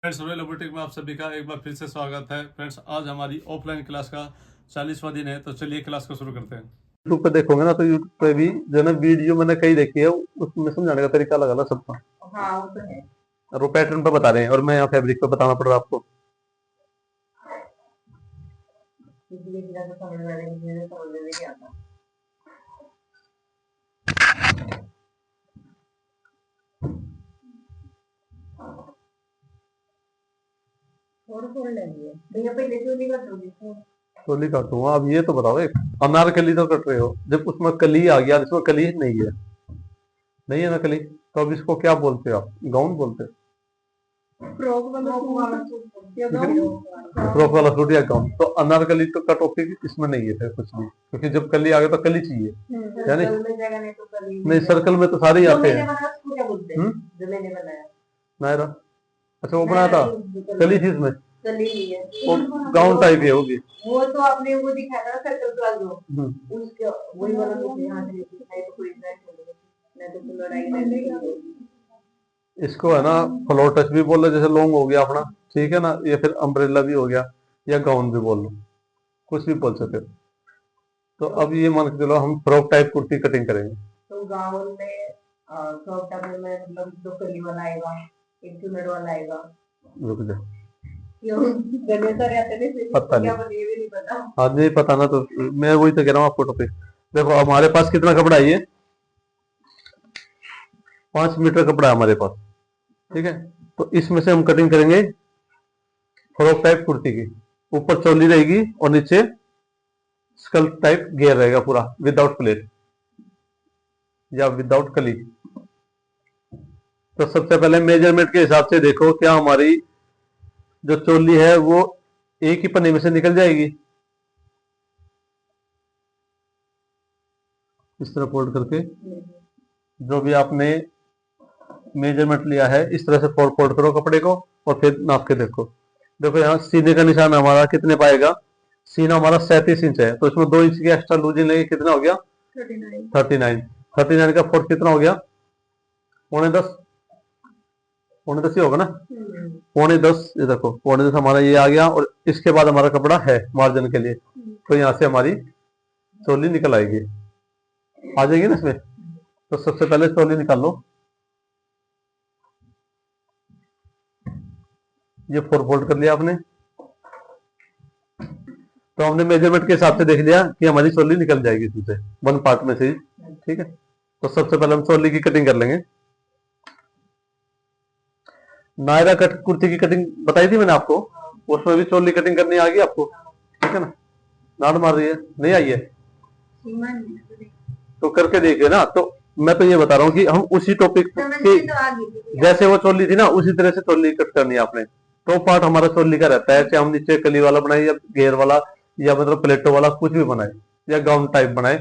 Friends royal robotic में आप सभी का एक बार फिर से स्वागत है। फ्रेंड्स आज हमारी ऑफलाइन क्लास का 40वां दिन है, तो चलिए क्लास को शुरू करते हैं। यूट्यूब पे देखोगे ना तो यूट्यूब पे भी जो है ना वीडियो मैंने कई देखी है, उसमें समझाने का तरीका अलग अलग सबका। हाँ वो तो है। और वो पैटर्न पे बता रहे हैं और मैं यहाँ फैब्रिक पे बताना पड़ रहा है आपको। समझ में नहीं आता। चोली काटूंगा। अब ये तो बताओ, एक अनारकली तो कट रहे हो, जब उसमें कली आ गया, इसमें कली नहीं है, नहीं है ना कली, तो अब इसको क्या बोलते हो आप? गाउन बोलते हो? फ्रॉक वाला सूट या गाउन। तो अनारकली तो का टॉपिक इसमें नहीं है फिर कुछ भी, क्योंकि जब कली आ गया तो कली चाहिए, यानी नहीं सर्कल में तो सारे ही आते हैं। नायरा, अच्छा वो बनाया था, कली थी इसमें, वो गाउन टाइप है होगी। वो तो आपने वो दिखाया था सर्कल प्लाजो, उसके वही वाला तो यहाँ से नहीं तो कोई नहीं तो लड़ाई नहीं। इसको है ना फ्लोर टच भी बोल लो, जैसे लॉन्ग हो गया अपना, ठीक है ना, या फिर अम्ब्रेला भी हो गया, या गाउन भी बोल लो, कुछ भी बोल सकते हो। तो अब ये मान के चलो हम फ्रॉक टाइप कुर्ती कटिंग करेंगे। तो गाउन में फ्रॉक टाइप में मतलब दो कली वाला आएगा, एक चुनर वाला आएगा। रुक जा, पता नहीं, हाँ नहीं पता ना, तो मैं वही तो कह रहा हूँ आपको टॉपिक। देखो हमारे पास कितना कपड़ा है, ये 5 मीटर कपड़ा है हमारे पास, ठीक है। तो इसमें से हम कटिंग करेंगे फ्रॉक टाइप कुर्ती की। ऊपर चोली रहेगी और नीचे स्कल टाइप घेर रहेगा पूरा, विदाउट प्लेट या विदाउट कली। तो सबसे पहले मेजरमेंट के हिसाब से देखो, क्या हमारी जो चोली है वो एक ही पन्ने में से निकल जाएगी। इस तरह फोल्ड करके जो भी आपने मेजरमेंट लिया है, इस तरह से फोल्ड फोल्ड करो कपड़े को और फिर नाप के देखो। देखो यहाँ सीने का निशान हमारा कितने पाएगा, सीना हमारा 37 इंच है, तो इसमें 2 इंच की एक्स्ट्रा लूजिंग लेंगे, कितना हो गया 39। 39 का फोर्थ कितना हो गया, पौने 10, पौने 10 ही होगा ना। पौने 10, ये देखो पौने 10 हमारा ये आ गया, और इसके बाद हमारा कपड़ा है मार्जिन के लिए, तो यहाँ से हमारी चोली निकल आएगी, आ जाएगी ना इसमें। तो सबसे पहले चोली निकाल लो, ये फोर फोल्ड कर लिया आपने। तो हमने मेजरमेंट के हिसाब से देख लिया कि हमारी चोली निकल जाएगी इसमें से, वन पार्ट में से ही, ठीक है। तो सबसे पहले हम चोली की कटिंग कर लेंगे। नायरा कट कुर्ती की कटिंग बताई थी मैंने आपको, उसमें भी चोली कटिंग करनी आ गई आपको, ठीक है ना। नाड़ मार रही है, नहीं आई है तो करके देखिए ना। तो मैं तो ये बता रहा हूँ कि हम उसी टॉपिक की, जैसे वो चोली थी ना उसी तरह से चोली कट करनी है आपने। तो पार्ट हमारा चोली का रहता है, चाहे हम नीचे कली वाला बनाए या घेर वाला या मतलब प्लेटो वाला कुछ भी बनाए या गाउन टाइप बनाए,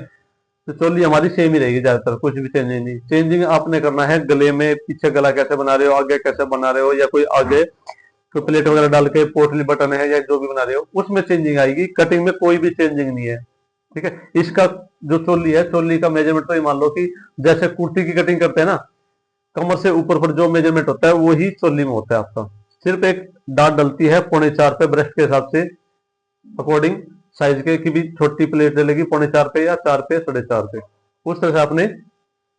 तो चोली हमारी सेम ही रहेगी ज्यादातर, कुछ भी चेंजिंग नहीं। चेंजिंग आपने करना है गले में, पीछे गला कैसे बना रहे हो, आगे कैसे बना रहे हो, या कोई आगे तो प्लेट वगैरह डाल के पोटली बटन है या जो भी बना रहे हो उसमें चेंजिंग आएगी, कटिंग में कोई भी चेंजिंग नहीं है, ठीक है। इसका जो चोली है, चोली का मेजरमेंट तो ये मान लो कि जैसे कुर्ती की कटिंग करते हैं ना, कमर से ऊपर पर जो मेजरमेंट होता है वही चोली में होता है आपका। सिर्फ एक डाट डलती है 4.25 पे ब्रेस्ट के हिसाब से, अकॉर्डिंग साइज के, कि भी छोटी प्लेट डलेगी 4.25 पे या 4 पे 4.5 पे, उस तरह से आपने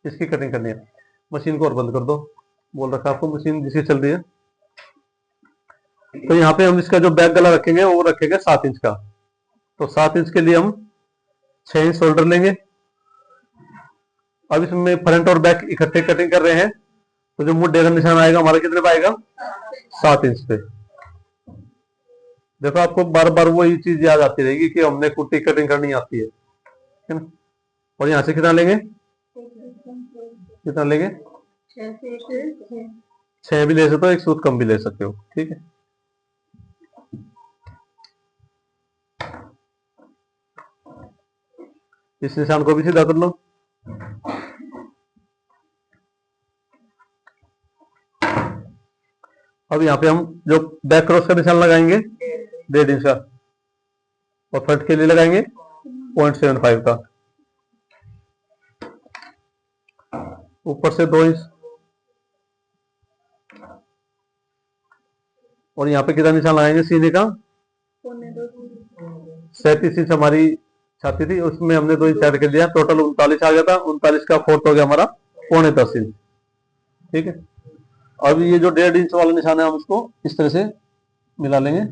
इसकी कटिंग करनी है। मशीन को और बंद कर दो, बोल रखा आपको मशीन जिसकी चल रही है। तो यहाँ पे हम इसका जो बैक गला रखेंगे वो रखेंगे 7 इंच का। तो 7 इंच के लिए हम 6 इंच शोल्डर लेंगे। अब इसमें फ्रंट और बैक इकट्ठे कटिंग कर रहे हैं, तो जो मुड्ढे का निशान आएगा हमारा कितने पे आएगा, 7 इंच पे। देखो आपको बार बार वही चीज याद आती रहेगी कि हमने कुर्ती कटिंग करनी आती है ना। और यहाँ से कितना लेंगे, कितना लेंगे, 6 भी ले सकते हो, एक सूत कम भी ले सकते हो, ठीक है। इस निशान को भी सीधा कर लो। अब यहाँ पे हम जो बैक क्रॉस का निशान लगाएंगे 1.5 इंच का, और फ्रंट के लिए लगाएंगे 0.75 का, ऊपर से 2 इंच, और यहाँ पे कितना निशान लगाएंगे सीने का? 37 इंच हमारी छाती थी, उसमें हमने 2 इंच ऐड कर दिया, टोटल 39 आ गया था। 39 का फोर्थ हो गया हमारा 9.25 इंच। ठीक है, अब ये जो 1.5 इंच वाला निशान है हम इसको इस तरह से मिला लेंगे।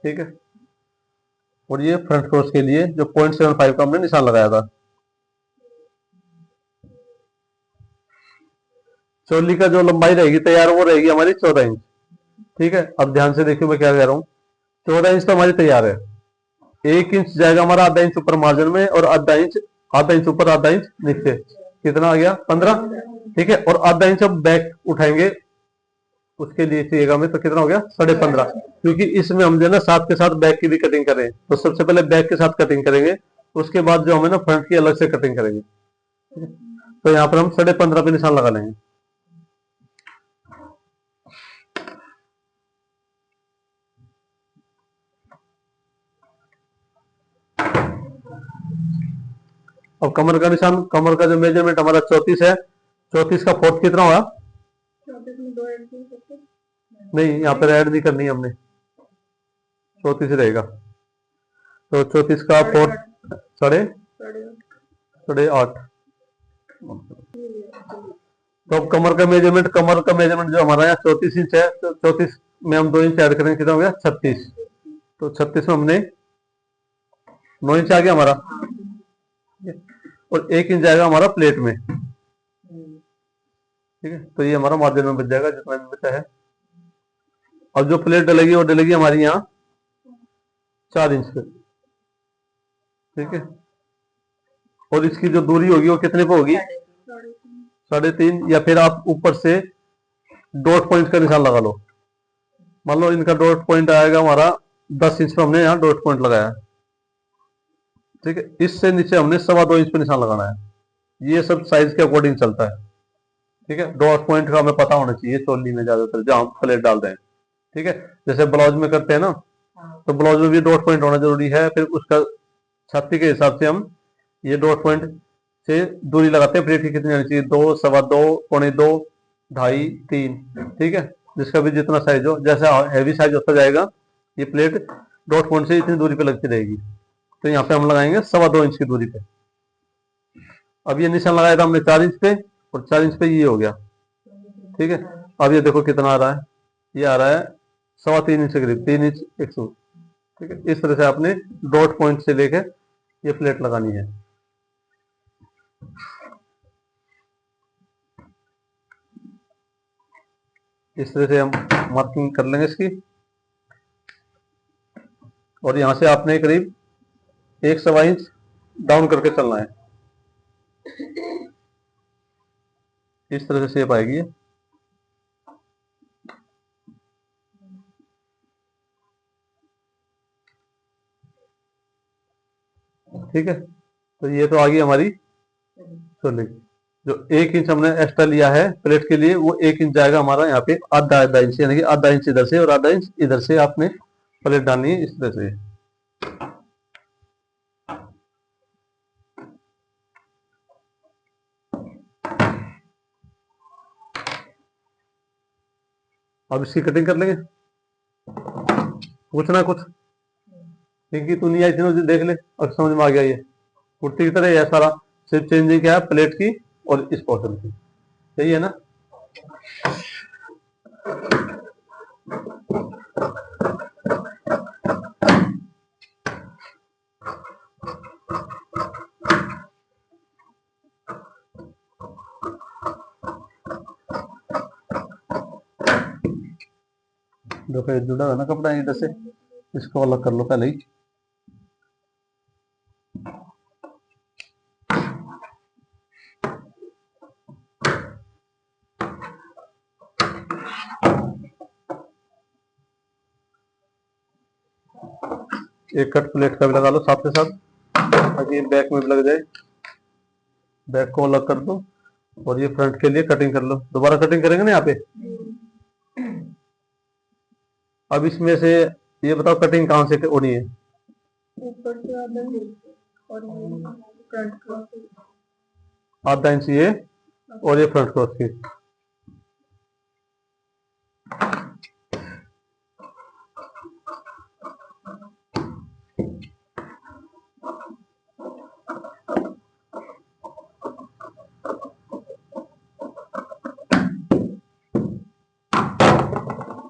ठीक है, और ये फ्रंट क्रॉस के लिए जो 0.75 का हमने निशान लगाया था। चोली का जो लंबाई रहेगी तैयार वो रहेगी हमारी 14 इंच। ठीक है, अब ध्यान से देखिए मैं क्या कह रहा हूँ। 14 इंच तो हमारी तैयार है। 1 इंच जाएगा हमारा आधा इंच ऊपर मार्जिन में, और आधा इंच ऊपर आधा इंच नीचे, कितना आ गया? 15। ठीक है, और आधा इंच अब बैक उठाएंगे, उसके लिए चाहिएगा हमें, तो कितना हो गया? 15.5। क्योंकि इसमें हम जो है ना साथ के साथ बैक की भी कटिंग करें, तो सबसे पहले बैक के साथ कटिंग करेंगे, उसके बाद जो हमें ना फ्रंट की अलग से कटिंग करेंगे। तो यहाँ पर हम 15.5 पे निशान लगा लेंगे। अब कमर का निशान, कमर का जो मेजरमेंट हमारा 34 है, 34 का फोर्थ कितना होगा? नहीं, यहाँ पर ऐड नहीं करनी है हमने, 34 रहेगा। तो 34 का फोर्थ साढ़े आठ। तो अब कमर का मेजरमेंट जो हमारा यहाँ 34 इंच है, तो 34 में हम 2 इंच ऐड करेंगे, कितना हो गया? 36। तो 36 में हमने 9 इंच आ गया हमारा, और 1 इंच जाएगा हमारा प्लेट में। ठीक है, तो ये हमारा मार्जिन में बच जाएगा जितना भी बचा है। अब जो प्लेट डलेगी वो डलेगी हमारी यहाँ 4 इंच पे। ठीक है, और इसकी जो दूरी होगी वो कितने पे होगी? 3.5, या फिर आप ऊपर से डॉट पॉइंट का निशान लगा लो। मान लो इनका डॉट पॉइंट आएगा हमारा 10 इंच पे, हमने यहाँ डॉट पॉइंट लगाया। ठीक है, इससे नीचे हमने 2.25 इंच पे निशान लगाना है। ये सब साइज के अकॉर्डिंग चलता है। ठीक है, डॉट पॉइंट का हमें पता होना चाहिए चोली में ज्यादातर जहाँ हम प्लेट डाल रहे हैं। ठीक है, जैसे ब्लाउज में करते हैं ना, तो ब्लाउज में भी डॉट पॉइंट होना जरूरी है। फिर उसका छाती के हिसाब से हम ये डॉट पॉइंट से दूरी लगाते हैं। प्लेट की कितनी आनी चाहिए? 2, 2.25, 2.25, 2.5, 3। ठीक है, जिसका भी जितना साइज हो, जैसा हैवी साइज होता जाएगा ये प्लेट डॉट पॉइंट से इतनी दूरी पे लगती रहेगी। तो यहाँ पे हम लगाएंगे 2.25 इंच की दूरी पे। अब ये निशान लगाया था हमने 4 इंच पे, और 4 इंच पे ये हो गया। ठीक है, अब ये देखो कितना आ रहा है, ये आ रहा है 3.25 इंच के करीब, 3 इंच 100। ठीक है, इस तरह से आपने डॉट पॉइंट से लेके ये प्लेट लगानी है। इस तरह से हम मार्किंग कर लेंगे इसकी, और यहां से आपने करीब 1.25 इंच डाउन करके चलना है। इस तरह से शेप आएगी। ठीक है, तो ये तो आ गई हमारी चोली। जो 1 इंच हमने एक्स्ट्रा लिया है प्लेट के लिए, वो 1 इंच जाएगा हमारा यहाँ पे आधा इंच, यानी कि आधा इंच इधर से और आधा इंच इधर से आपने प्लेट डालनी है, इस तरह से। अब इसकी कटिंग कर लेंगे। पूछना कुछ? क्योंकि तू नहीं आई थी ना, देख ले, अब समझ में आ गया। ये कुर्ती की तरह है सारा, सिर्फ चेंजिंग क्या है प्लेट की और इस पोर्शन की। सही है ना? देखो ये जुड़ा है ना कपड़ा इधर से, इसको अलग कर लो पहले ही। एक कट प्लेट का भी लगा लो साथ के साथ, ताकि बैक में भी लग जाए। बैक को अलग कर दो, और ये फ्रंट के लिए कटिंग कर लो। दोबारा कटिंग करेंगे ना यहाँ पे। अब इसमें से ये बताओ कटिंग कहाँ से होनी है? ऊपर से आधा इंच और ये फ्रंट क्रॉस। आधा इंच ये, और ये फ्रंट क्रॉस की।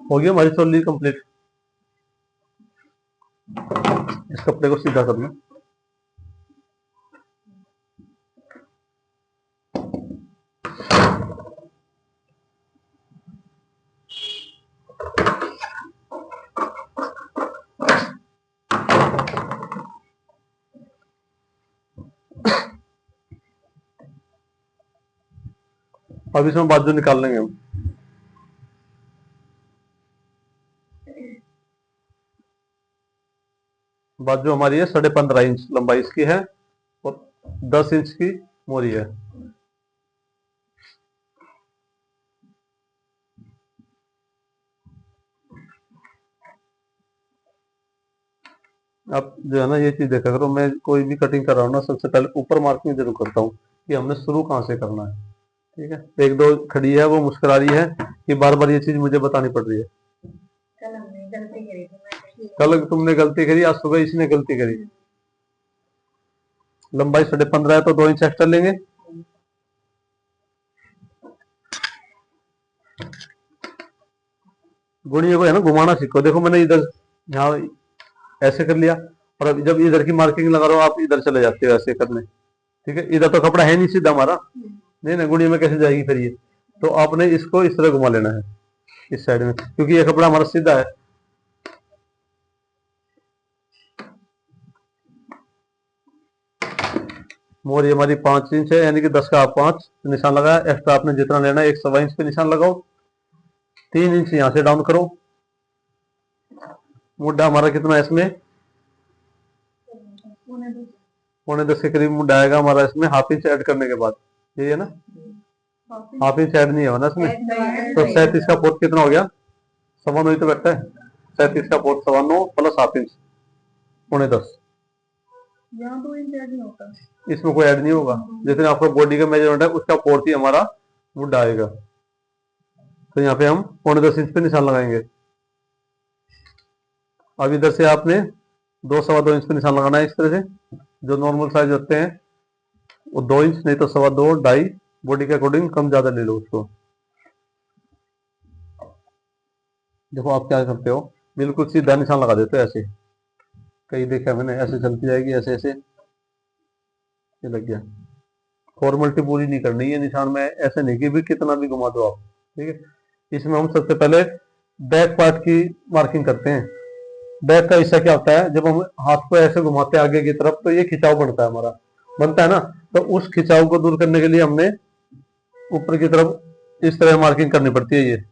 हो गई हमारी चोली कंप्लीट। इस कपड़े को सीधा करना। अब इसमें बाजू निकाल लेंगे हम। बाजू हमारी है 15.5 इंच लंबाई इसकी है और 10 इंच की मोरी है। आप जो है ना ये चीज देखा करो, मैं कोई भी कटिंग कर रहा हूँ ना सबसे पहले ऊपर मार्किंग जरूर करता हूँ कि हमने शुरू कहाँ से करना है। ठीक है, एक दो खड़ी है वो मुस्कुरा रही है कि बार बार ये चीज मुझे बतानी पड़ रही है। कल हमने गलती करी थी, मैं कल तुमने गलती करी, आज सुबह इसने गलती करी। लंबाई 15.5 है तो 2 इंच एक्स्ट्रा लेंगे। गुड़िया को है ना घुमाना सीखो। देखो मैंने इधर यहाँ ऐसे कर लिया और अब जब इधर की मार्किंग लगा रहा हो आप इधर चले जाते हो ऐसे करने। ठीक है, इधर तो कपड़ा है नहीं सीधा हमारा, नहीं ना गुड़िया में कैसे जाएगी फिर ये। तो आपने इसको इस तरह घुमा लेना है इस साइड में, क्योंकि ये कपड़ा हमारा सीधा है। मोरी हमारी 5 इंच है, यानी कि 10 का आप 5 निशान लगाया। एक्स्ट्रा आपने जितना लेना है 1 सवा इंच पे निशान लगाओ। 3 इंच यहां से डाउन करो। मुड्ढा हमारा कितना है इसमें, पौने 10 के करीब मुड्ढा आएगा हमारा इसमें, हाफ इंच ऐड करने के बाद। यही है ना, हाफ इंच ऐड नहीं होना इसमें। तो 37 का फोर्थ कितना हो गया, 9.25 ही तो बैठता है। 37 का फोर्थ 9.25 प्लस हाफ इंच पौने 10। यहाँ 2 इंच ऐड नहीं होता, इसमें कोई ऐड नहीं होगा। जितने आपका बॉडी का मेजरमेंट है उसका फोर्थ ही हमारा मुड्ढा आएगा। तो यहाँ पे हम पौने 10 इंच पे निशान लगाएंगे। अब इधर से आपने 2 सवा 2 इंच पे निशान लगाना है इस तरह से। जो नॉर्मल साइज होते हैं वो 2 इंच, नहीं तो 2.25 2.5 बॉडी के अकॉर्डिंग कम ज्यादा ले लो उसको। देखो आप क्या करते हो, बिल्कुल सीधा निशान लगा देते हो ऐसे। कहीं देखा मैंने, ऐसे चलती जाएगी ऐसे ऐसे, ये लग गया। फॉर्मेलिटी पूरी नहीं करनी है निशान में, ऐसे नहीं कि भी कितना भी घुमा दो आप। ठीक है, इसमें हम सबसे पहले बैक पार्ट की मार्किंग करते हैं। बैक का हिस्सा क्या होता है, जब हम हाथ को ऐसे घुमाते हैं आगे की तरफ तो ये खिंचाव बनता है हमारा, बनता है ना। तो उस खिंचाव को दूर करने के लिए हमने ऊपर की तरफ इस तरह मार्किंग करनी पड़ती है ये।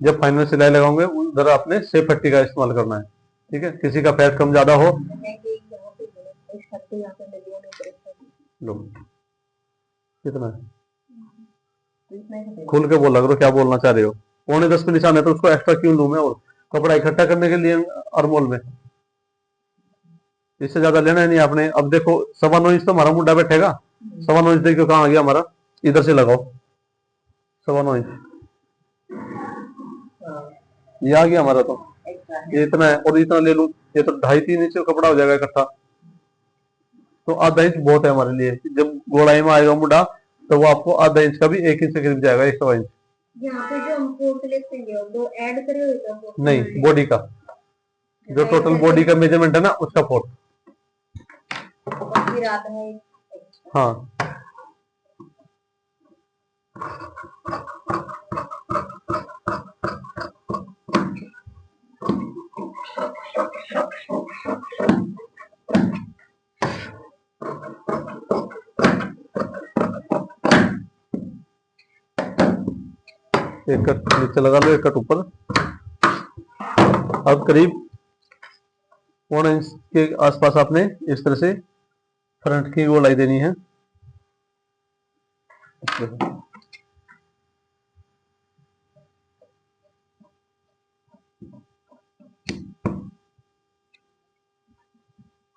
जब फाइनल सिलाई लगाओगे उधर आपने सेफ पट्टी का इस्तेमाल करना है। ठीक है, किसी का पैर कम ज्यादा हो, लो कितना है खुल के बोला करो क्या बोलना चाह रहे हो। पौने 10 पे निशान है तो उसको एक्स्ट्रा क्यों लूं मैं, और कपड़ा इकट्ठा करने के लिए अरमोल में। इससे ज्यादा लेना है नहीं आपने। अब देखो 9.25 इंच तो हमारा मुंडा बैठेगा। 9.25 इंच देखो कहाँ आ गया हमारा, इधर से लगाओ 9.25 इंच, ये आ गया हमारा। तो ये इतना है और इतना ले लूं, ये तो 2.5-3 इंच कपड़ा हो जाएगा इकट्ठा। तो आधा इंच बहुत है हमारे लिए। जब गोलाई में आएगा मुंडा तो वो आपको आधा इंच का भी 1 इंच के करीब जाएगा, 1 सवा इंच। यहाँ पे जो हम फोर्थ लेते हैं वो ऐड करे हुए का फोर्थ नहीं, बॉडी का जो टोटल बॉडी का मेजरमेंट है ना उसका फोर्थ। फिर आता है हाँ, एक कट नीचे लगा लो, एक कट ऊपर। अब करीब 1 इंच के आसपास आपने इस तरह से फ्रंट की गोलाई देनी है।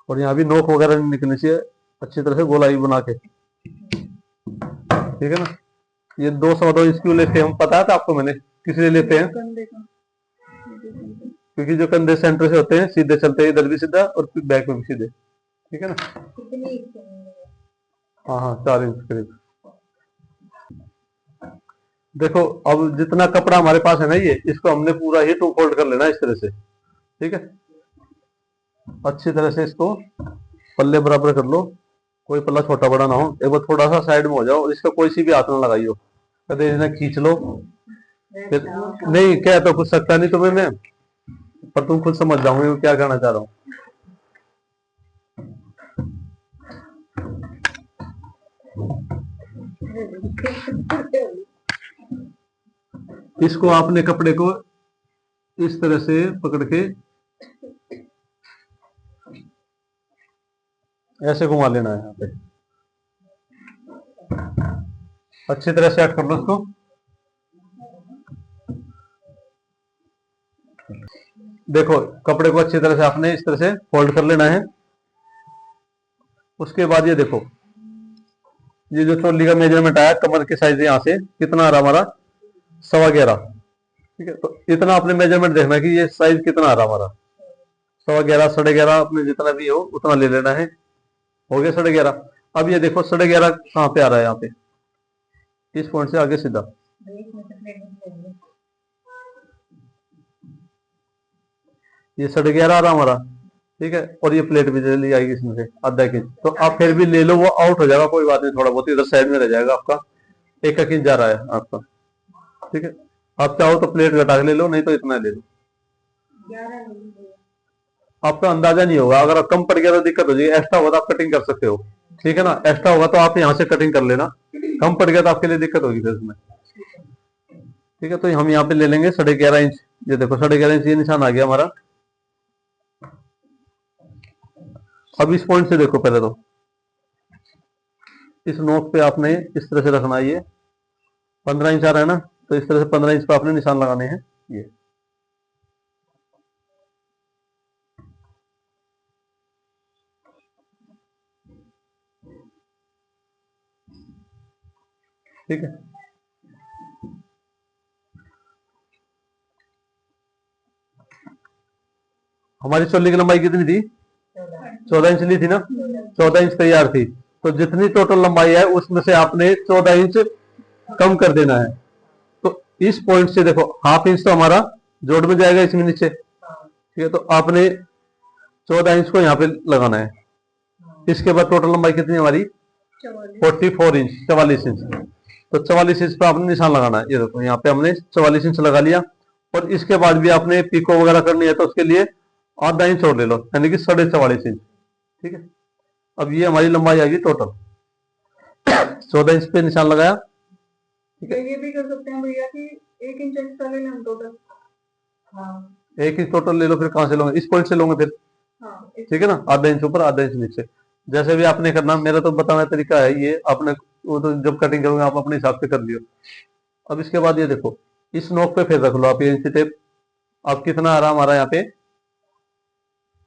और यहाँ भी नोक वगैरह नहीं निकलनी चाहिए, अच्छी तरह से गोलाई बना के। ठीक है ना, ये 2 सवा 2 इंच क्यों लेते हैं हम, पता है था आपको मैंने किस लिए लेते हैं। कंधे का क्योंकि जो कंधे सेंटर से होते हैं सीधे चलते हैं, इधर भी सीधा और फिर बैक में भी सीधे, ठीक है ना। कितनी इंच है? हाँ हाँ 4 इंच करीब। देखो अब जितना कपड़ा हमारे पास है ना, ये इसको हमने पूरा ही 2 फोल्ड कर लेना इस तरह से, ठीक है। अच्छी तरह से इसको पल्ले बराबर कर लो, कोई पल्ला छोटा बड़ा ना हो। एक बार थोड़ा सा साइड में हो जाओ और इसका कोई सी भी हाथ ना लगाइयो, कदे इन्हें खींच लो फिर। नहीं कह तो कुछ सकता नहीं तुम्हें मैं, पर तुम खुद समझ जाओगे मैं क्या कहना चाह रहा हूँ। इसको आपने कपड़े को इस तरह से पकड़ के ऐसे घुमा लेना है यहाँ पे, अच्छी तरह सेट कर लो इसको। देखो कपड़े को अच्छी तरह से आपने इस तरह से फोल्ड कर लेना है। उसके बाद ये देखो, ये जो चोली का मेजरमेंट आया, कमर के साइज यहाँ से कितना आ रहा हमारा, 11.25, ठीक है। तो इतना आपने मेजरमेंट देखना कि ये साइज कितना आ रहा हमारा, 11.25, 11.5, अपने जितना भी हो उतना ले लेना है। हो गया 11.5। अब ये देखो 11.5 कहाँ पे आ रहा है, यहाँ पे इस पॉइंट से आगे सीधा, ये 11.5 आ रहा हमारा, ठीक है। और ये प्लेट भी चली आएगी इसमें से आधा इंच, तो आप फिर भी ले लो, वो आउट हो जाएगा, कोई बात नहीं, थोड़ा बहुत इधर साइड में रह जाएगा आपका, 1 इंच जा रहा है आपका, ठीक है। आप चाहो तो प्लेट घटा के ले लो, नहीं तो इतना ले लो। आपका अंदाजा नहीं होगा, अगर आप कम पड़ गया तो दिक्कत हो जाएगी, एक्स्ट्रा होगा तो आप कटिंग कर सकते हो, ठीक है ना। एक्स्ट्रा होगा तो आप यहाँ से कटिंग कर लेना, कम पड़ गया तो आपके लिए दिक्कत होगी फिर इसमें, ठीक है। तो हम यहाँ पे ले लेंगे 11.5 इंच। ये देखो 11.5 इंच ये निशान आ गया हमारा। अब इस पॉइंट से देखो, पहले तो इस नोक पे आपने इस तरह से रखना है, ये 15 इंच आ रहा है ना, तो इस तरह से 15 इंच पे आपने निशान लगाने हैं ये, ठीक है। हमारी चोली की लंबाई कितनी थी, 14 इंच ली थी ना, 14 इंच तैयार थी। तो जितनी टोटल लंबाई है उसमें से आपने 14 इंच कम कर देना है। तो इस पॉइंट से देखो हाफ इंच तो हमारा जोड़ में जाएगा इसमें नीचे, ठीक है। तो आपने 14 इंच को यहाँ पे लगाना है। इसके बाद टोटल लंबाई कितनी हमारी, 44 इंच, 44 इंच। तो 44 इंच पे आपने निशान लगाना है। ये देखो यहाँ पे हमने 44 इंच लगा लिया। और इसके बाद भी आपने पीको वगैरह करनी है तो उसके लिए आधा इंच और ले लो, यानी कि 44.5 इंच, ठीक है। अब ये हमारी लंबाई आएगी टोटल। 14 इंच पे निशान लगाया, तो ये भी कर सकते हैं भैया कि 1 इंच एक्स्ट्रा ले लें हम टोटल। हाँ 1 इंच टोटल ले लो, फिर कहां से लोगे, इस पॉइंट से लोगे फिर, हाँ ठीक है ना। आधा इंच ऊपर आधा इंच नीचे, जैसे भी आपने करना, मेरा तो बताना तरीका है ये, आपने वो तो जब कटिंग करोगे आप अपने हिसाब से कर लियो। अब इसके बाद ये देखो इस नोक पे फिर रख लो आप ये इंच टेप। अब कितना आ रहा हमारा यहाँ पे,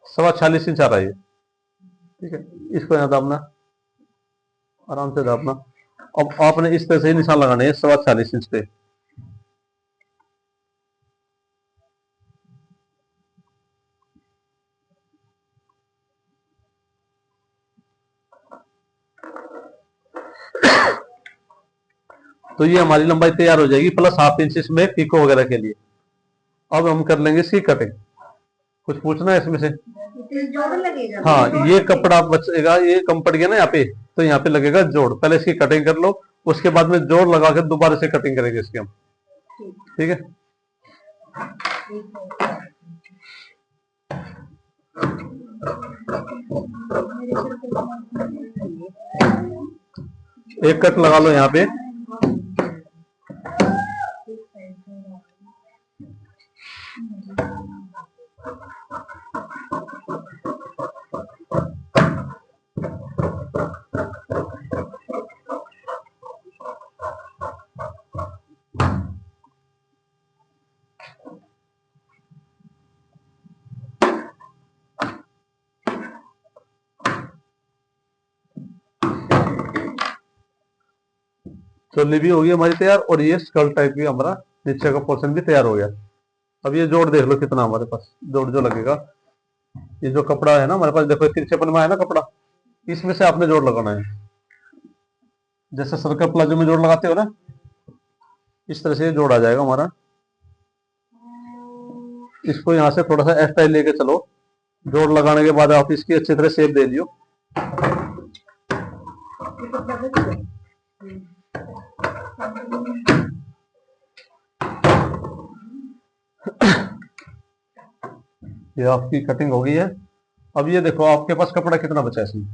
46 इंच आ रहा है ये, ठीक है। इसको यहाँ दाबना, आराम से दाबना। अब आपने इस तरह से ही निशान लगाने हैं 46 इंच पे। तो ये हमारी लंबाई तैयार हो जाएगी, प्लस हाफ इंच इसमें पीको वगैरह के लिए। अब हम कर लेंगे इसकी कटिंग। कुछ पूछना है इसमें से? जोड़ लगेगा। हाँ ये कपड़ा बचेगा, ये कम पड़ गया ना यहाँ पे, तो यहाँ पे लगेगा जोड़। पहले इसकी कटिंग कर लो, उसके बाद में जोड़ लगा कर दोबारा से कटिंग करेंगे इसकी हम, ठीक है। एक कट लगा लो यहाँ पे। चोली भी होगी हमारी तैयार, और ये स्कर्ट टाइप भी हमारा नीचे का पोर्शन भी तैयार हो गया। अब ये जोड़ देख लो कितना हमारे पास जोड़ जो लगेगा। ये जो कपड़ा है ना हमारे पास, देखो तिरछेपन में है ना कपड़ा, इसमें से आपने जोड़ लगाना है। जैसे सर्कल प्लाजो में जोड़ लगाते हो ना, इस तरह से ये जोड़ आ जाएगा हमारा। इसको यहाँ से थोड़ा सा एक्स्ट्रा लेके चलो। जोड़ लगाने के बाद आप इसकी अच्छी तरह शेप दे दियो। ये आपकी कटिंग हो गई है। अब ये देखो आपके पास कपड़ा कितना बचा है इसमें।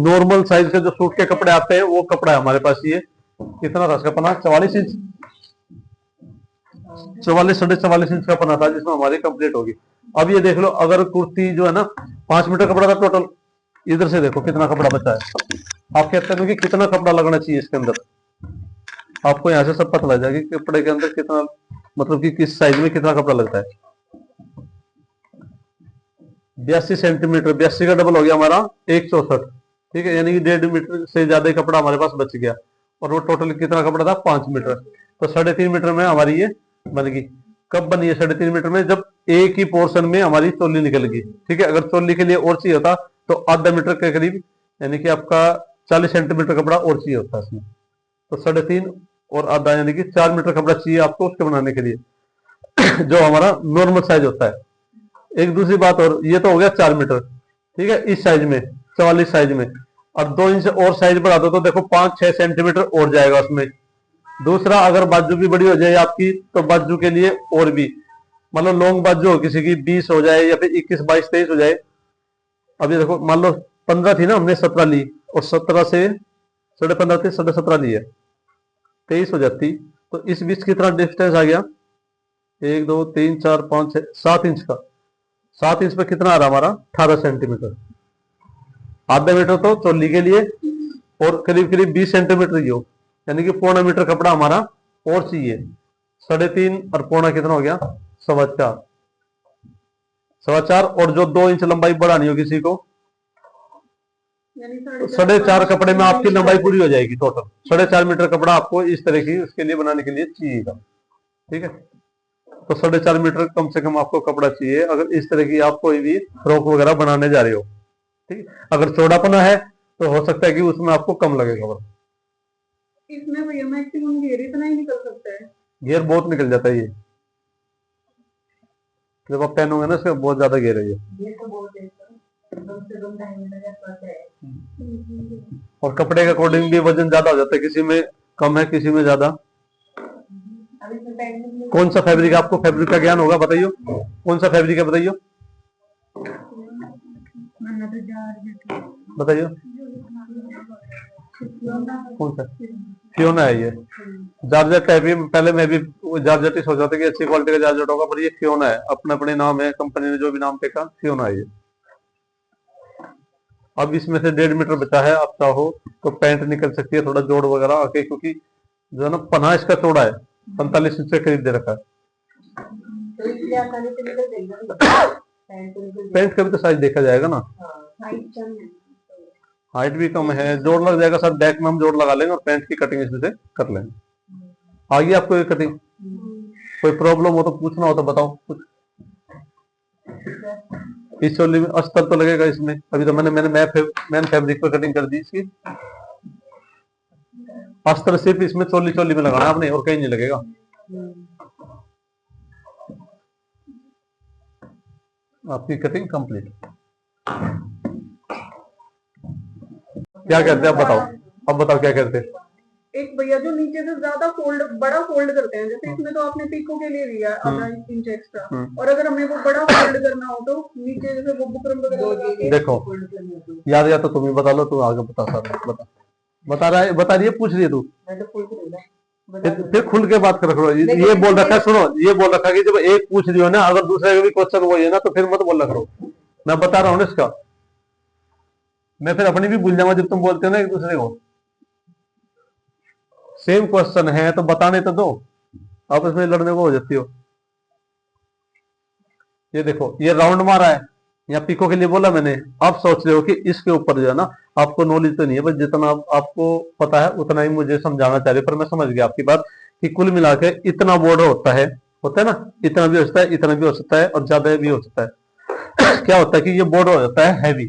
नॉर्मल साइज के जो सूट के कपड़े आते हैं वो कपड़ा है हमारे पास। ये कितना था इसका पना, 44 इंच, 44 44.5 इंच का पना था जिसमें हमारी कंप्लीट होगी। अब ये देख लो, अगर कुर्ती जो है ना 5 मीटर कपड़ा था टोटल, इधर से देखो कितना कपड़ा बचा है। आप कहते हैं कि कितना कपड़ा लगना चाहिए इसके अंदर, आपको यहाँ से सब पता लग जाएगा कि कपड़े के अंदर कितना, मतलब कि किस साइज में कितना कपड़ा लगता है। 82 सेंटीमीटर, 82 का डबल हो गया हमारा 164, ठीक है, यानी कि 1.5 मीटर से ज्यादा ही कपड़ा हमारे पास बच गया। और वो टोटल कितना कपड़ा था, 5 मीटर, तो 3.5 मीटर में हमारी ये बन गई। कब बनी है 3.5 मीटर में, जब एक ही पोर्शन में हमारी चोली निकल गई, ठीक है। अगर चोली के लिए और चाहिए होता तो आधा मीटर के करीब, यानी कि आपका 40 सेंटीमीटर कपड़ा और चाहिए होता है इसमें। तो 3.5 और आधा यानी कि 4 मीटर कपड़ा चाहिए आपको उसके बनाने के लिए जो हमारा नॉर्मल साइज होता है। एक दूसरी बात, और ये तो हो गया 4 मीटर, ठीक है, इस साइज में 44 साइज में। अब 2 इंच और साइज बढ़ा दो तो देखो 5-6 सेंटीमीटर और जाएगा उसमें। दूसरा, अगर बाजू भी बड़ी हो जाए आपकी तो बाजू के लिए और भी, मतलब लॉन्ग बाजू हो किसी की 20 हो जाए या फिर 21, 22, 23 हो जाए। अब ये देखो, मान लो 15 थी ना, हमने 17 ली, और 17 से 15.5 थी, 17.5 ली है, 23 हो जाती। तो इस बीच कितना डिस्टेंस आ गया, 1 2 3 4 5 6 7 इंच का। 7 इंच पे कितना आ रहा हमारा, 18 सेंटीमीटर। आधा मीटर तो चोली के लिए और करीब करीब 20 सेंटीमीटर ही हो, यानी कि 0.25 मीटर कपड़ा हमारा और चाहिए। 3.5 और पौना कितना हो गया, 4.25, 4.25। और जो 2 इंच लंबाई बढ़ानी हो किसी को, तो 4.5 कपड़े में आपकी लंबाई पूरी हो जाएगी। टोटल 4.5 मीटर कपड़ा आपको इस तरह की उसके लिए बनाने के लिए चाहिएगा, ठीक है। तो 4.5 मीटर कम से कम आपको कपड़ा चाहिए अगर इस तरह की आप कोई भी फ्रॉक वगैरह बनाने जा रहे हो, ठीक है। अगर चौड़ापना है तो हो सकता है कि उसमें आपको कम लगेगा। इसमें भैया मैक्सिमम घेर इतना ही निकल सकता है, घेर बहुत निकल जाता है ये, जब आप पहनोगे ना इसका बहुत ज्यादा घेर है ये तो बहुत है, और कपड़े के अकॉर्डिंग भी वजन ज्यादा हो जाता है, किसी में कम है किसी में ज्यादा। कौन सा फैब्रिक, आपको फैब्रिक का ज्ञान होगा, बताइए कौन सा फैब्रिक है, बताइए बताइए कौन सा। फियोना है ये, जॉर्जेट टाइप। पहले मैं भी जॉर्जेट ही सोचा था कि अच्छी क्वालिटी का जॉर्जेट होगा, पर ये फियोना है, अपने अपने नाम है, कंपनी ने जो भी नाम फेंका फियोना है ये। अब इसमें से 1.5 मीटर बचा है, आप चाहो तो पैंट निकल सकती है थोड़ा जोड़ वगैरह आके, क्योंकि जो है ना पन्हा इसका चौड़ा है, 45 इंच से करीब दे रखा है। पैंट का भी तो साइज देखा जाएगा ना, हाइट भी कम है, जोड़ लग जाएगा सर। बैक में हम जोड़ लगा लेंगे और पैंट की कटिंग इसमें से कर लेंगे। आगे आपको ये कटिंग कोई प्रॉब्लम हो तो पूछना हो तो बताओ कुछ। इस चोली में अस्तर तो लगेगा इसमें, अभी तो मैंने मैन फैब्रिक पर कटिंग कर दी इसकी। अस्तर सिर्फ इसमें चोली चोली में लगाना आपने, और कहीं नहीं लगेगा। आपकी कटिंग कंप्लीट। क्या कहते हैं आप बताओ, अब बताओ क्या कहते हैं। एक भैया जो नीचे से ज्यादा बड़ा फोल्ड करते हैं, जैसे इसमें तो आपने पीको के लिए दिया आधा इंच एक्स्ट्रा, और अगर हमें वो बड़ा फोल्ड करना हो तो नीचे जैसे वो बुकरम वगैरह देखो याद या तो तुम ही बता लो, तू आगे बता सर, बता रही है पूछ रही है तू, फिर खुल के बात कर रखो। ये बोल रखा है, सुनो, ये बोल रखा है कि जब एक पूछ रही हो ना, अगर दूसरे का भी क्वेश्चन वही है ना तो फिर मत बोल करो। मैं बता रहा हूँ ना इसका, मैं फिर अपनी भी भूल जाऊंगा जब तुम बोलते हो ना एक दूसरे को। सेम क्वेश्चन है तो बताने तो दो, आपस में लड़ने को हो जाती हो। ये देखो, ये राउंड मारा है, यहाँ पिको के लिए बोला मैंने, आप सोच रहे हो कि इसके ऊपर जो है ना, आपको नॉलेज तो नहीं है, बस जितना आपको पता है उतना ही मुझे समझाना चाह रहे हो। पर मैं समझ गया आपकी बात कि कुल मिला के इतना बॉर्डर होता है ना, इतना भी हो सकता है, इतना भी हो सकता है और ज्यादा भी हो सकता है। क्या होता है कि ये बॉर्डर हो जाता है हैवी,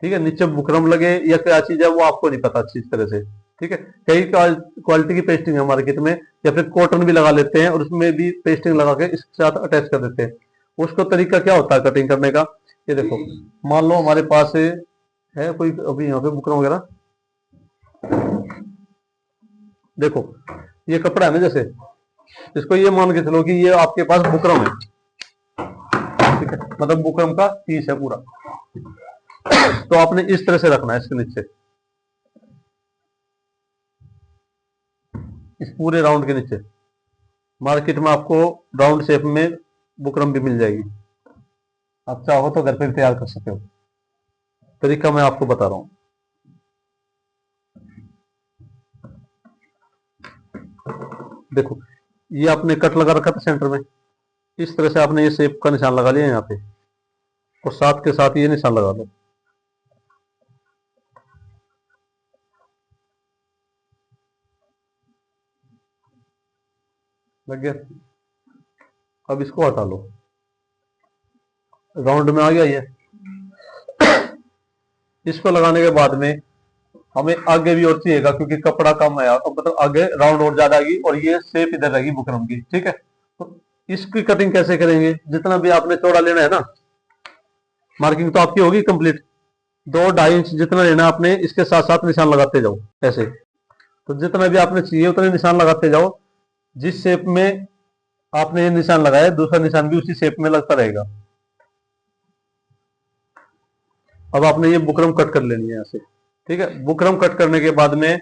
ठीक है, नीचे बुकरम लगे या क्या चीज है वो आपको नहीं पता अच्छी तरह से, ठीक है। कई क्वालिटी की पेस्टिंग है मार्केट में, या फिर कॉटन भी लगा लेते हैं और उसमें भी पेस्टिंग लगा के इसके साथ अटैच कर देते हैं। उसका तरीका क्या होता है कटिंग करने का, ये देखो, मान लो हमारे पास है कोई अभी यहाँ पे बुकरम वगैरह, देखो ये कपड़ा है ना, जैसे इसको ये मान के चलो कि ये आपके पास बुकरम है, ठीक है, मतलब बुकरम का पीस है पूरा। तो आपने इस तरह से रखना है इसके नीचे, इस पूरे राउंड के नीचे। मार्केट में आपको राउंड शेप में बुकरम भी मिल जाएगी, आप चाहो तो घर पे भी तैयार कर सकते हो। तरीका मैं आपको बता रहा हूं। देखो ये आपने कट लगा रखा था सेंटर में, इस तरह से आपने ये शेप का निशान लगा लिया यहाँ पे, और साथ के साथ ये निशान लगा दो। लग गया? अब इसको हटा लो, राउंड में आ गया ये। इसको लगाने के बाद में हमें आगे भी और चाहिएगा, क्योंकि कपड़ा कम है तो मतलब आगे राउंड और ज्यादा आएगी और ये शेप इधर रहेगी बुकरम की, ठीक है। तो इसकी कटिंग कैसे करेंगे, जितना भी आपने चौड़ा लेना है ना, मार्किंग तो आपकी होगी कंप्लीट, 2-2.5 इंच जितना लेना है आपने, इसके साथ साथ निशान लगाते जाओ ऐसे। तो जितना भी आपने चाहिए उतने निशान लगाते जाओ, जिस शेप में आपने ये निशान लगाया दूसरा निशान भी उसी शेप में लगता रहेगा। अब आपने ये बुकरम कट कर लेनी है यहाँ से, ठीक है। बुकरम कट करने के बाद में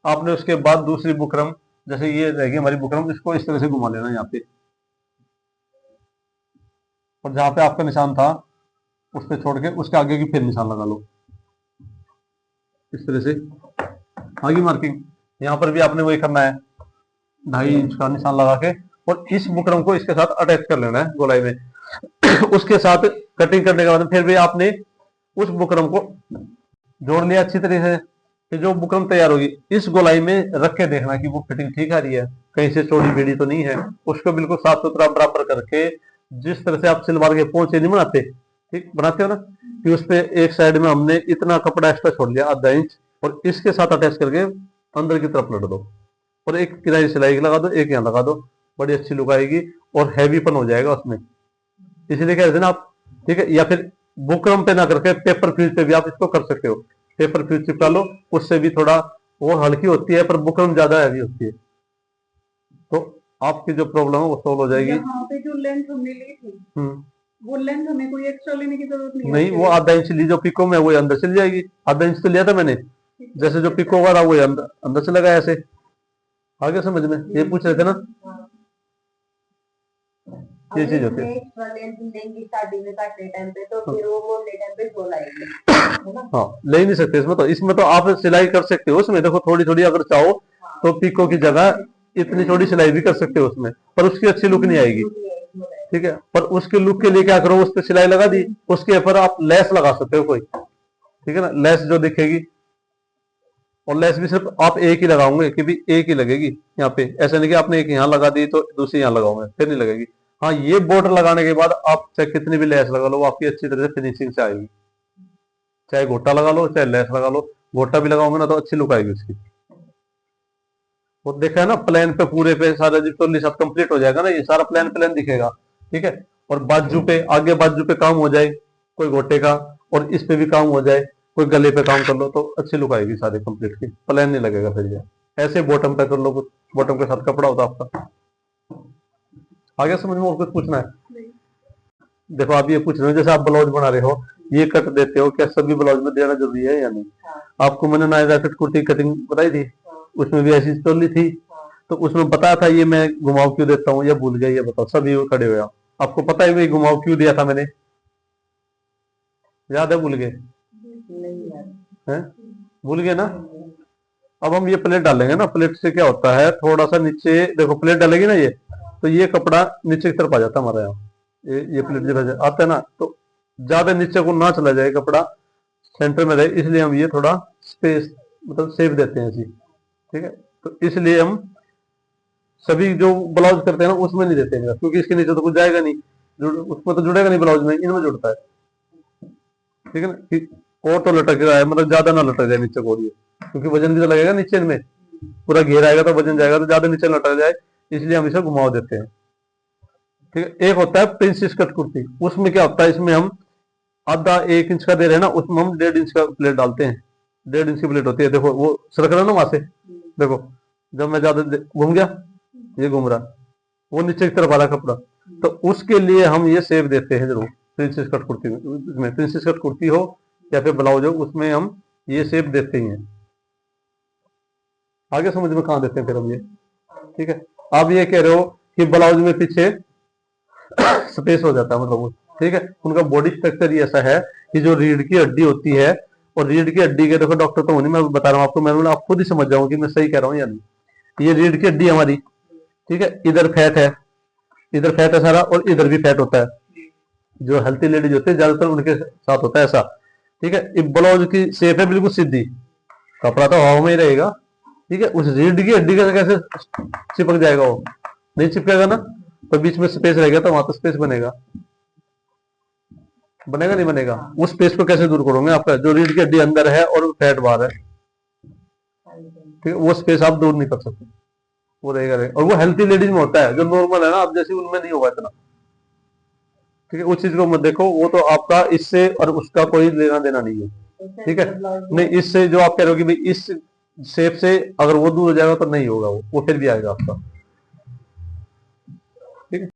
आपने उसके बाद दूसरी बुकरम, जैसे ये रहेगी हमारी बुकरम, इसको इस तरह से घुमा लेना यहाँ पे, और जहां पे आपका निशान था उस पे छोड़ के उसके आगे की फिर निशान लगा लो इस तरह से, आगे मार्किंग। यहाँ पर भी आपने वही करना है, 2.5 इंच का निशान लगा के, और इस बुकरम को इसके साथ अटैच कर लेना है गोलाई में। उसके साथ कटिंग करने के बाद फिर भी आपने उस बुकरम को जोड़ लिया अच्छी तरह से, कि जो बुकरम तैयार होगी इस गोलाई में रख के देखना कि वो फिटिंग ठीक आ रही है, कहीं से चौड़ी बेड़ी तो नहीं है। उसको बिल्कुल साफ सुथरा बराबर करके, जिस तरह से आप सिलवार के पोंचे नहीं बनाते, ठीक बनाते हो ना, कि उस पे एक साइड में हमने इतना कपड़ा एक्स्ट्रा छोड़ लिया 1/2 इंच, और इसके साथ अटैच करके अंदर की तरफ लट दो, और एक किनारी सिलाई लगा दो, एक यहाँ लगा दो, बड़ी अच्छी लुक आएगी और हैवीपन हो जाएगा उसमें। इसीलिए कह रहे थे ना आप, ठीक है। या फिर बुकरम पे ना करके पेपर फ्यूज पे भी आप इसको कर सकते हो, पेपर फ्यूज चिपका लो, उससे भी थोड़ा वो हल्की होती है, पर बुकरम ज्यादा हैवी होती है, तो आपकी जो प्रॉब्लम है वो सॉल्व हो जाएगी। यहाँ पे जो लेंथ हमने ली थी, वो लेंथ हमें कोई एक्स्ट्रा लेने की जरूरत नहीं, वो 1/2 इंच ली जो पिको में, वो अंदर चली जाएगी। 1/2 इंच तो लिया था मैंने, जैसे जो पिको वाला वो अंदर से लगाया ऐसे, आगे समझ में ये पूछ रहे थे ना, ये चीज होती है। हाँ, ले ही नहीं सकते इसमें, तो इसमें तो आप सिलाई कर सकते हो उसमें, देखो थोड़ी थोड़ी अगर चाहो तो पिको की जगह इतनी छोटी सिलाई भी कर सकते हो उसमें, पर उसकी अच्छी लुक नहीं आएगी, ठीक है। पर उसके लुक के लिए क्या करो, उस पर सिलाई लगा दी, उसके ऊपर आप लेस लगा सकते हो कोई, ठीक है ना, लेस जो दिखेगी, और लेस भी सिर्फ आप एक ही लगाओगे, कि भी एक ही लगेगी यहाँ पे, ऐसा नहीं कि आपने एक यहाँ लगा दी तो दूसरी यहाँ लगाओगे, फिर नहीं लगेगी। हाँ, ये बॉर्डर लगाने के बाद आप चाहे कितनी भी लेस लगा लो, वो आपकी अच्छी तरह से फिनिशिंग से आएगी। चाहे गोटा लगा लो चाहे लेस लगा लो, गोटा भी लगाओगे ना तो अच्छी लुक आएगी उसकी। वो देखा है ना, प्लेन पे पूरे पे सारा जो टोली सब कंप्लीट हो जाएगा ना, ये सारा प्लेन प्लेन दिखेगा, ठीक है। और बाजू पे, आगे बाजू पे काम हो जाए कोई गोटे का, और इस पे भी काम हो जाए, कोई गले पे काम कर लो, तो अच्छी लुक आएगी सारी कंप्लीट की, प्लेन नहीं लगेगा फिर ये। ऐसे बॉटम पे कर लो, कुछ बॉटम के साथ कपड़ा होता आपका। आगे समझ में और कुछ पूछना है? देखो आप ये पूछ रहे हो, जैसे आप ब्लाउज बना रहे हो, ये कट देते हो, क्या सभी ब्लाउज में देना जरूरी है या नहीं? आपको मैंने नायरा कट कुर्ती कटिंग बताई थी, उसमें भी ऐसी चोली थी, तो उसमें बताया था ये मैं घुमाव क्यों देता हूँ, ये भूल गए, ये बताओ सभी खड़े हुए। आपको पता है घुमाव क्यों दिया था मैंने, याद है? भूल गए हैं? भूल गए ना? अब हम ये प्लेट डालेंगे ना, प्लेट से क्या होता है, थोड़ा सा नीचे देखो, प्लेट डालेगी ना ये, तो ये कपड़ा नीचे की तरफ आ जाता है हमारा यहाँ, ये प्लेट जब आता है ना, तो ज्यादा नीचे को ना चला जाए, कपड़ा सेंटर में रहे, इसलिए हम ये थोड़ा स्पेस मतलब सेव देते हैं ऐसी। ठीक है, तो इसलिए हम सभी जो ब्लाउज करते हैं ना उसमें नहीं देते हैं, क्योंकि इसके नीचे तो कुछ जाएगा नहीं, उसमें तो जुड़ेगा नहीं ब्लाउज में, इनमें जुड़ता है। ठीक है ना, कि और तो लटक रहा है, मतलब ज्यादा ना लटक जाए नीचे को, क्योंकि वजन भी तो लगेगा नीचे में, पूरा घेर आएगा तो वजन जाएगा, तो ज्यादा नीचे लटक जाए, इसलिए हम इसे घुमाव देते हैं। ठीक है, एक होता है प्रिंसेस कट कुर्ती, उसमें क्या होता है, इसमें हम आधा 1 इंच का दे रहे हैं ना, उसमें हम 1.5 इंच का प्लेट डालते हैं। 1.5 इंच की प्लेट होती है, देखो वो सरक रहा है ना वहां से, देखो जब मैं ज्यादा घूम गया, ये घूम रहा, वो नीचे की तरफ आ रहा कपड़ा, तो उसके लिए हम ये सेव देते हैं जरूर। प्रिंसेस कट कुर्ती में, प्रिंसेस कट कुर्ती हो या फिर ब्लाउज हो, उसमें हम ये सेव देते ही हैं। आगे समझ में कहाँ देते हैं फिर हम ये। ठीक है, आप ये कह रहे हो कि ब्लाउज में पीछे स्पेस हो जाता है, मतलब ठीक है, उनका बॉडी स्ट्रक्चर ही ऐसा है कि जो रीढ़ की हड्डी होती है, और रीढ़ की हड्डी के, देखो डॉक्टर तो नहीं, मैं बता रहा हूँ आपको, मैं आप खुद ही समझ जाऊँ कि मैं सही कह रहा हूँ या नहीं। ये रीढ़ की हड्डी हमारी, ठीक है, इधर फैट है, इधर फैट है सारा, और इधर भी फैट होता है। जो हेल्थी लेडीज होते हैं ज्यादातर उनके साथ होता है ऐसा। ठीक है, ब्लाउज की शेप है बिल्कुल सीधी, कपड़ा तो हवा में ही रहेगा। ठीक है, उस रीढ़ की हड्डी का कैसे चिपक जाएगा, वो नहीं चिपकेगा ना, तो बीच में स्पेस रहेगा, तो वहां तो स्पेस बनेगा, बनेगा नहीं बनेगा, उस स्पेस को कैसे दूर करोगे आपका, जो रीढ़ की हड्डी अंदर है और फैट बाहर है। ठीक है, वो स्पेस आप दूर नहीं कर सकते, वो रहेगा। और वो हेल्थी लेडीज में होता है, जो नॉर्मल है ना आप जैसे, उनमें नहीं होगा इतना। ठीक है, उस चीज को मत देखो, वो तो आपका इससे और उसका कोई लेना देना नहीं है। ठीक है, नहीं इससे जो आप कह रहे हो कि भाई इस शेप से अगर वो दूर हो जाएगा तो नहीं होगा, वो फिर भी आएगा आपका। ठीक है।